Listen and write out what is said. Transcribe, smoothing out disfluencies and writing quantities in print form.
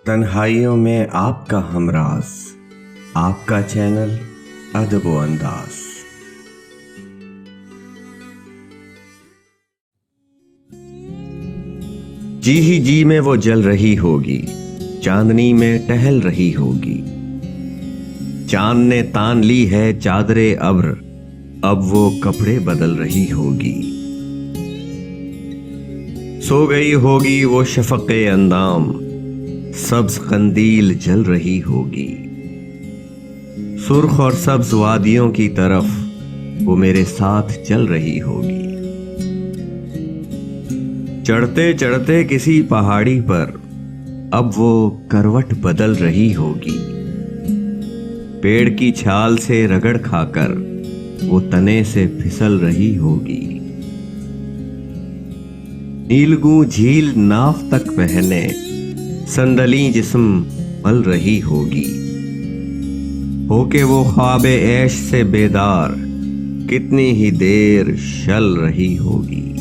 तन्हाइयों में आपका हमराज, आपका चैनल अदब व अंदाज। जी ही जी में वो जल रही होगी, चांदनी में टहल रही होगी। चांद ने तान ली है चादरे अब्र, अब वो कपड़े बदल रही होगी। सो गई होगी वो शफक़े अंदाम, सब्ज कंदील जल रही होगी। सुर्ख और सब्ज वादियों की तरफ वो मेरे साथ चल रही होगी। चढ़ते चढ़ते किसी पहाड़ी पर अब वो करवट बदल रही होगी। पेड़ की छाल से रगड़ खाकर वो तने से फिसल रही होगी। नीलगू झील नाव तक पहने संदली जिस्म मल रही होगी। होके वो ख्वाबे ऐश से बेदार कितनी ही देर शल रही होगी।